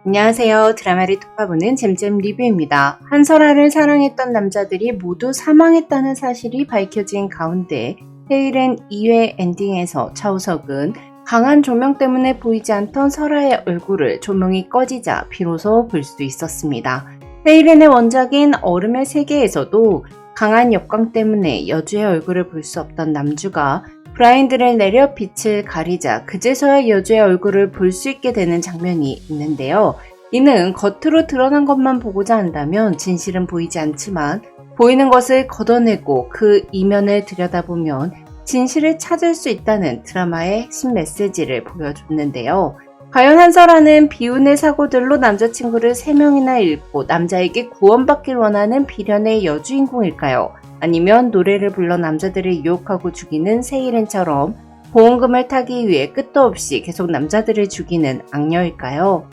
안녕하세요. 드라마를 톡파보는 잼잼 리뷰입니다. 한설아를 사랑했던 남자들이 모두 사망했다는 사실이 밝혀진 가운데 헤일엔 2회 엔딩에서 차우석은 강한 조명 때문에 보이지 않던 설아의 얼굴을 조명이 꺼지자 비로소 볼 수 있었습니다. 헤일엔의 원작인 얼음의 세계에서도 강한 역광 때문에 여주의 얼굴을 볼 수 없던 남주가 블라인드를 내려 빛을 가리자 그제서야 여주의 얼굴을 볼 수 있게 되는 장면이 있는데요. 이는 겉으로 드러난 것만 보고자 한다면 진실은 보이지 않지만 보이는 것을 걷어내고 그 이면을 들여다보면 진실을 찾을 수 있다는 드라마의 핵심 메시지를 보여줬는데요. 과연 한설아는 비운의 사고들로 남자친구를 3명이나 잃고 남자에게 구원받길 원하는 비련의 여주인공일까요? 아니면 노래를 불러 남자들을 유혹하고 죽이는 세이렌처럼 보험금을 타기 위해 끝도 없이 계속 남자들을 죽이는 악녀일까요?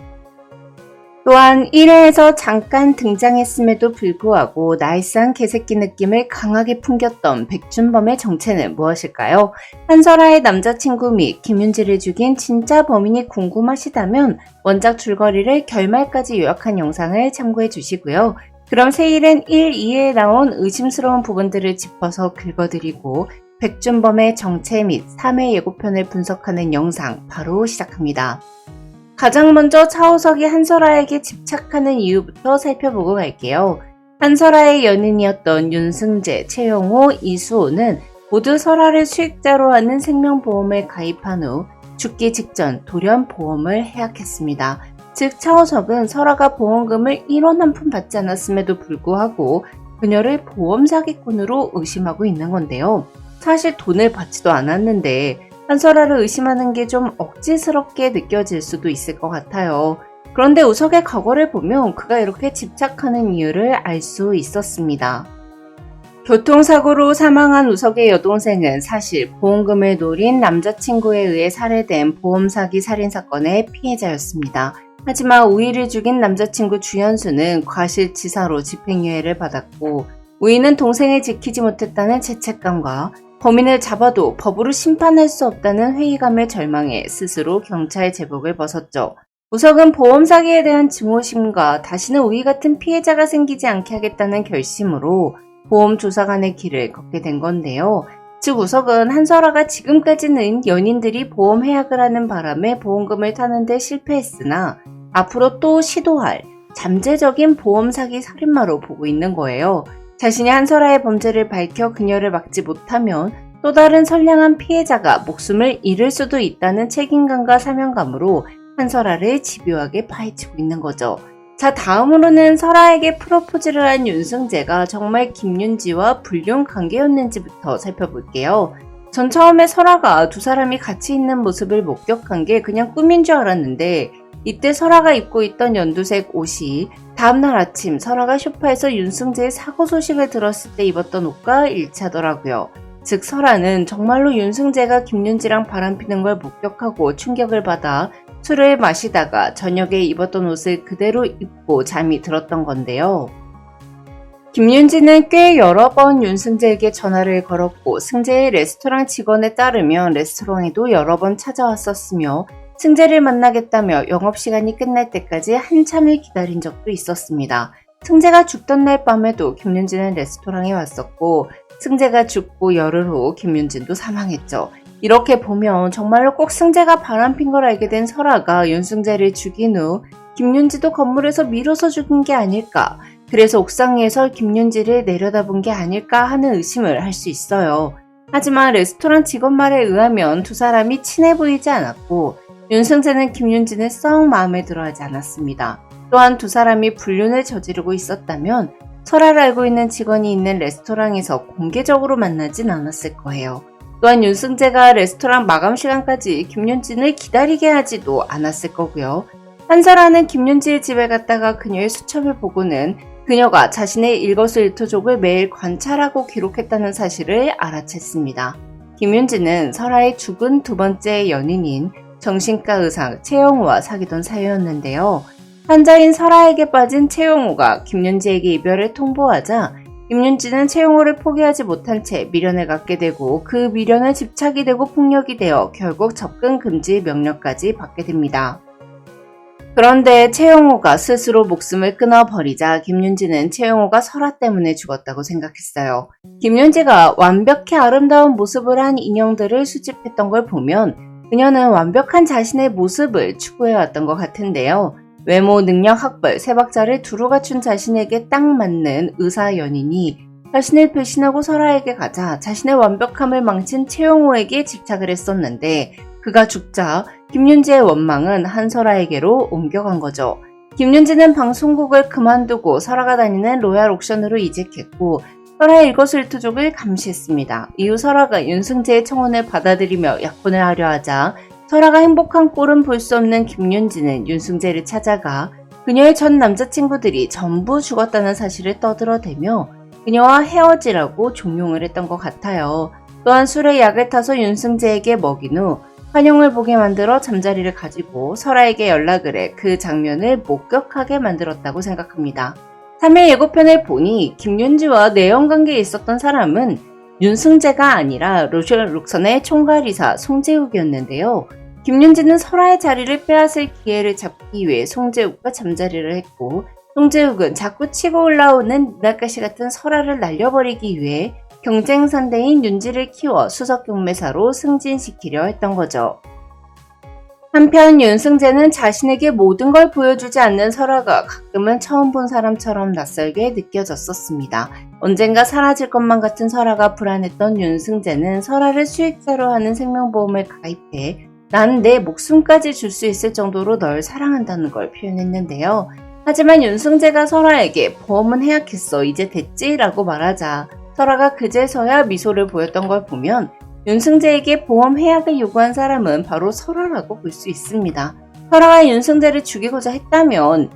또한 1회에서 잠깐 등장했음에도 불구하고 나이스한 개새끼 느낌을 강하게 풍겼던 백준범의 정체는 무엇일까요? 한설아의 남자친구 및 김윤지를 죽인 진짜 범인이 궁금하시다면 원작 줄거리를 결말까지 요약한 영상을 참고해 주시고요. 그럼 세일엔 1, 2에 나온 의심스러운 부분들을 짚어서 긁어드리고 백준범의 정체 및 3회 예고편을 분석하는 영상 바로 시작합니다. 가장 먼저 차우석이 한설아에게 집착하는 이유부터 살펴보고 갈게요. 한설아의 연인이었던 윤승재, 최영호, 이수호는 모두 설아를 수익자로 하는 생명보험에 가입한 후 죽기 직전 돌연 보험을 해약했습니다. 즉 차우석은 설아가 보험금을 1원 한 푼 받지 않았음에도 불구하고 그녀를 보험 사기꾼으로 의심하고 있는 건데요. 사실 돈을 받지도 않았는데 한설아를 의심하는 게 좀 억지스럽게 느껴질 수도 있을 것 같아요. 그런데 우석의 과거를 보면 그가 이렇게 집착하는 이유를 알 수 있었습니다. 교통사고로 사망한 우석의 여동생은 사실 보험금을 노린 남자친구에 의해 살해된 보험사기 살인사건의 피해자였습니다. 하지만 우희를 죽인 남자친구 주현수는 과실치사로 집행유예를 받았고 우희는 동생을 지키지 못했다는 죄책감과 범인을 잡아도 법으로 심판할 수 없다는 회의감을 절망해 스스로 경찰 제복을 벗었죠. 우석은 보험 사기에 대한 증오심과 다시는 우희 같은 피해자가 생기지 않게 하겠다는 결심으로 보험 조사관의 길을 걷게 된 건데요. 즉 우석은 한설아가 지금까지는 연인들이 보험 해약을 하는 바람에 보험금을 타는데 실패했으나 앞으로 또 시도할 잠재적인 보험 사기 살인마로 보고 있는 거예요. 자신이 한설아의 범죄를 밝혀 그녀를 막지 못하면 또 다른 선량한 피해자가 목숨을 잃을 수도 있다는 책임감과 사명감으로 한설아를 집요하게 파헤치고 있는 거죠. 자, 다음으로는 설아에게 프로포즈를 한 윤승재가 정말 김윤지와 불륜 관계였는지부터 살펴볼게요. 전 처음에 설아가 두 사람이 같이 있는 모습을 목격한 게 그냥 꿈인 줄 알았는데 이때 설아가 입고 있던 연두색 옷이 다음날 아침 설아가 소파에서 윤승재의 사고 소식을 들었을 때 입었던 옷과 일치하더라고요. 즉 설아는 정말로 윤승재가 김윤지랑 바람피는 걸 목격하고 충격을 받아 술을 마시다가 저녁에 입었던 옷을 그대로 입고 잠이 들었던 건데요. 김윤지는 꽤 여러 번 윤승재에게 전화를 걸었고 승재의 레스토랑 직원에 따르면 레스토랑에도 여러 번 찾아왔었으며 승재를 만나겠다며 영업시간이 끝날 때까지 한참을 기다린 적도 있었습니다. 승재가 죽던 날 밤에도 김윤진은 레스토랑에 왔었고 승재가 죽고 열흘 후 김윤진도 사망했죠. 이렇게 보면 정말로 꼭 승재가 바람핀 걸 알게 된 설아가 윤승재를 죽인 후 김윤지도 건물에서 밀어서 죽인 게 아닐까, 그래서 옥상 위에서 김윤지를 내려다본 게 아닐까 하는 의심을 할 수 있어요. 하지만 레스토랑 직원 말에 의하면 두 사람이 친해 보이지 않았고 윤승재는 김윤진을 썩 마음에 들어하지 않았습니다. 또한 두 사람이 불륜을 저지르고 있었다면 설아를 알고 있는 직원이 있는 레스토랑에서 공개적으로 만나진 않았을 거예요. 또한 윤승재가 레스토랑 마감 시간까지 김윤진을 기다리게 하지도 않았을 거고요. 한설아는 김윤지의 집에 갔다가 그녀의 수첩을 보고는 그녀가 자신의 일거수일투족을 매일 관찰하고 기록했다는 사실을 알아챘습니다. 김윤지는 설아의 죽은 두 번째 연인인 정신과 의사 최영호와 사귀던 사이였는데요. 환자인 설아에게 빠진 최영호가 김윤지에게 이별을 통보하자 김윤지는 최영호를 포기하지 못한 채 미련을 갖게 되고 그 미련은 집착이 되고 폭력이 되어 결국 접근 금지 명령까지 받게 됩니다. 그런데 최영호가 스스로 목숨을 끊어버리자 김윤지는 최영호가 설아 때문에 죽었다고 생각했어요. 김윤지가 완벽히 아름다운 모습을 한 인형들을 수집했던 걸 보면 그녀는 완벽한 자신의 모습을 추구해왔던 것 같은데요. 외모, 능력, 학벌, 세 박자를 두루 갖춘 자신에게 딱 맞는 의사 연인이 자신을 배신하고 설아에게 가자 자신의 완벽함을 망친 최영호에게 집착을 했었는데 그가 죽자 김윤지의 원망은 한설아에게로 옮겨간 거죠. 김윤지는 방송국을 그만두고 설아가 다니는 로얄 옥션으로 이직했고 설아의 일거수일투족을 감시했습니다. 이후 설아가 윤승재의 청혼을 받아들이며 약혼을 하려 하자 설아가 행복한 꼴은 볼 수 없는 김윤지는 윤승재를 찾아가 그녀의 전 남자친구들이 전부 죽었다는 사실을 떠들어대며 그녀와 헤어지라고 종용을 했던 것 같아요. 또한 술에 약을 타서 윤승재에게 먹인 후 환영을 보게 만들어 잠자리를 가지고 설아에게 연락을 해 그 장면을 목격하게 만들었다고 생각합니다. 3일 예고편을 보니 김윤지와 내연관계에 있었던 사람은 윤승재가 아니라 로셜 록선의 총괄이사 송재욱이었는데요. 김윤지는 설아의 자리를 빼앗을 기회를 잡기 위해 송재욱과 잠자리를 했고 송재욱은 자꾸 치고 올라오는 눈알가시 같은 설아를 날려버리기 위해 경쟁 상대인 윤지를 키워 수석 경매사로 승진시키려 했던 거죠. 한편 윤승재는 자신에게 모든 걸 보여주지 않는 설아가 가끔은 처음 본 사람처럼 낯설게 느껴졌었습니다. 언젠가 사라질 것만 같은 설아가 불안했던 윤승재는 설아를 수익자로 하는 생명보험을 가입해 난 내 목숨까지 줄 수 있을 정도로 널 사랑한다는 걸 표현했는데요. 하지만 윤승재가 설아에게 보험은 해약했어 이제 됐지? 라고 말하자 설아가 그제서야 미소를 보였던 걸 보면 윤승재에게 보험 해약을 요구한 사람은 바로 설아라고 볼 수 있습니다. 설아가 윤승재를 죽이고자 했다면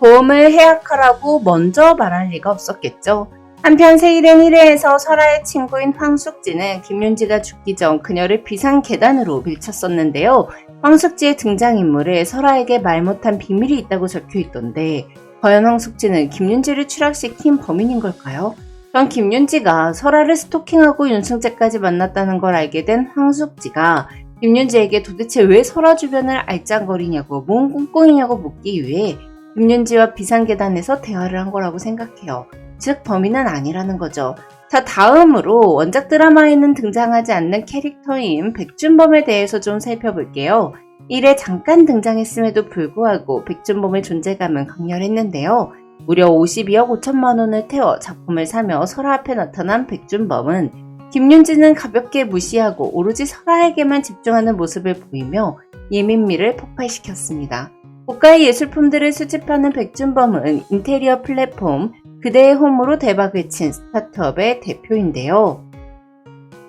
보험을 해약하라고 먼저 말할 리가 없었겠죠. 한편 세일은 1회에서 설아의 친구인 황숙지는 김윤지가 죽기 전 그녀를 비상계단으로 밀쳤었는데요. 황숙지의 등장인물에 설아에게 말 못한 비밀이 있다고 적혀있던데 과연 황숙지는 김윤지를 추락시킨 범인인 걸까요? 전 김윤지가 설아를 스토킹하고 윤승재까지 만났다는 걸 알게 된 황숙지가 김윤지에게 도대체 왜 설아 주변을 알짱거리냐고 뭔 꿍꿍이냐고 묻기 위해 김윤지와 비상계단에서 대화를 한 거라고 생각해요. 즉 범인은 아니라는 거죠. 자, 다음으로 원작 드라마에는 등장하지 않는 캐릭터인 백준범에 대해서 좀 살펴볼게요. 1회 잠깐 등장했음에도 불구하고 백준범의 존재감은 강렬했는데요. 무려 52억 5천만 원을 태워 작품을 사며 설아 앞에 나타난 백준범은 김윤지는 가볍게 무시하고 오로지 설아에게만 집중하는 모습을 보이며 예민미를 폭발시켰습니다. 고가의 예술품들을 수집하는 백준범은 인테리어 플랫폼 그대의 홈으로 대박을 친 스타트업의 대표인데요.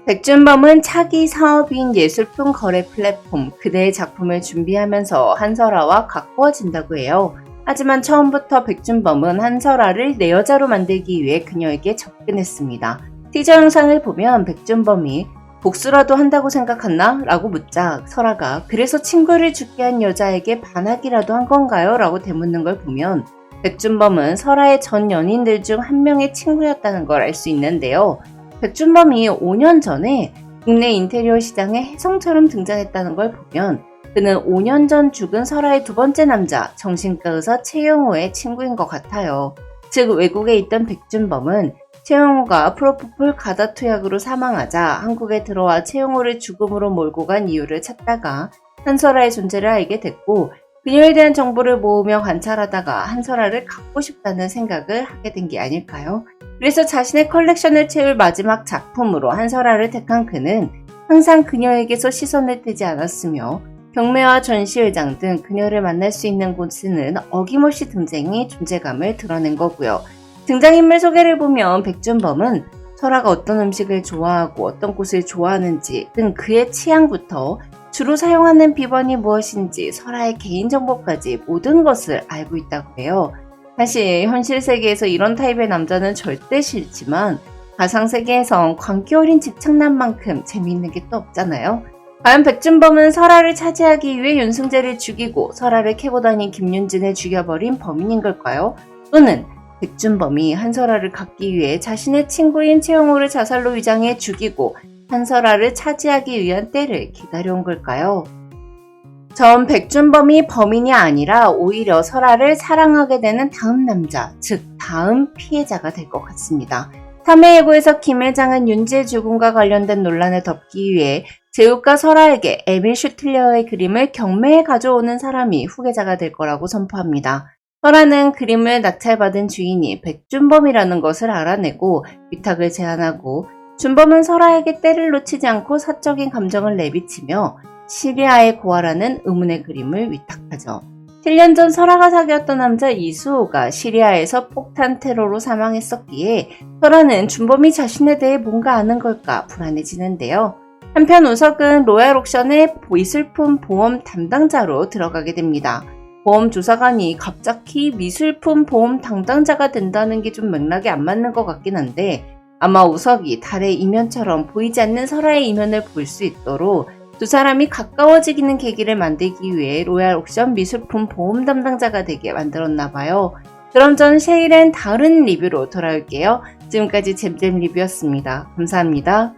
백준범은 차기 사업인 예술품 거래 플랫폼 그대의 작품을 준비하면서 한설아와 가까워진다고 해요. 하지만 처음부터 백준범은 한설아를 내 여자로 만들기 위해 그녀에게 접근했습니다. 티저 영상을 보면 백준범이 복수라도 한다고 생각했나? 라고 묻자 설아가 그래서 친구를 죽게 한 여자에게 반하기라도 한 건가요? 라고 되묻는 걸 보면 백준범은 설아의 전 연인들 중 한 명의 친구였다는 걸 알 수 있는데요. 백준범이 5년 전에 국내 인테리어 시장에 혜성처럼 등장했다는 걸 보면 그는 5년 전 죽은 설아의 두 번째 남자 정신과 의사 최영호의 친구인 것 같아요. 즉 외국에 있던 백준범은 최영호가 프로포폴 가다 투약으로 사망하자 한국에 들어와 최영호를 죽음으로 몰고 간 이유를 찾다가 한설아의 존재를 알게 됐고 그녀에 대한 정보를 모으며 관찰하다가 한설아를 갖고 싶다는 생각을 하게 된 게 아닐까요? 그래서 자신의 컬렉션을 채울 마지막 작품으로 한설아를 택한 그는 항상 그녀에게서 시선을 떼지 않았으며 경매와 전시회장 등 그녀를 만날 수 있는 곳에는 어김없이 등장해 존재감을 드러낸 거고요. 등장인물 소개를 보면 백준범은 설아가 어떤 음식을 좋아하고 어떤 꽃을 좋아하는지 등 그의 취향부터 주로 사용하는 비번이 무엇인지 설아의 개인정보까지 모든 것을 알고 있다고 해요. 사실 현실 세계에서 이런 타입의 남자는 절대 싫지만 가상세계에선 광기 어린 집착남만큼 재미있는 게 또 없잖아요. 과연 백준범은 설아를 차지하기 위해 윤승재를 죽이고 설아를 캐고 다닌 김윤진을 죽여버린 범인인 걸까요? 또는 백준범이 한설아를 갖기 위해 자신의 친구인 최영호를 자살로 위장해 죽이고 한설아를 차지하기 위한 때를 기다려온 걸까요? 전 백준범이 범인이 아니라 오히려 설아를 사랑하게 되는 다음 남자, 즉 다음 피해자가 될 것 같습니다. 3회 예고에서 김 회장은 윤지의 죽음과 관련된 논란을 덮기 위해 제욱과 설아에게 에밀 슈틸러의 그림을 경매에 가져오는 사람이 후계자가 될 거라고 선포합니다. 설아는 그림을 낙찰받은 주인이 백준범이라는 것을 알아내고 위탁을 제안하고, 준범은 설아에게 때를 놓치지 않고 사적인 감정을 내비치며 시리아의 고아라는 의문의 그림을 위탁하죠. 7년 전 설아가 사귀었던 남자 이수호가 시리아에서 폭탄 테러로 사망했었기에 설아는 준범이 자신에 대해 뭔가 아는 걸까 불안해지는데요. 한편 우석은 로얄 옥션의 미술품 보험 담당자로 들어가게 됩니다. 보험 조사관이 갑자기 미술품 보험 담당자가 된다는 게 좀 맥락이 안 맞는 것 같긴 한데, 아마 우석이 달의 이면처럼 보이지 않는 설아의 이면을 볼 수 있도록 두 사람이 가까워지기는 계기를 만들기 위해 로얄 옥션 미술품 보험 담당자가 되게 만들었나봐요. 그럼 전 쉐일은 다른 리뷰로 돌아올게요. 지금까지 잼잼 리뷰였습니다. 감사합니다.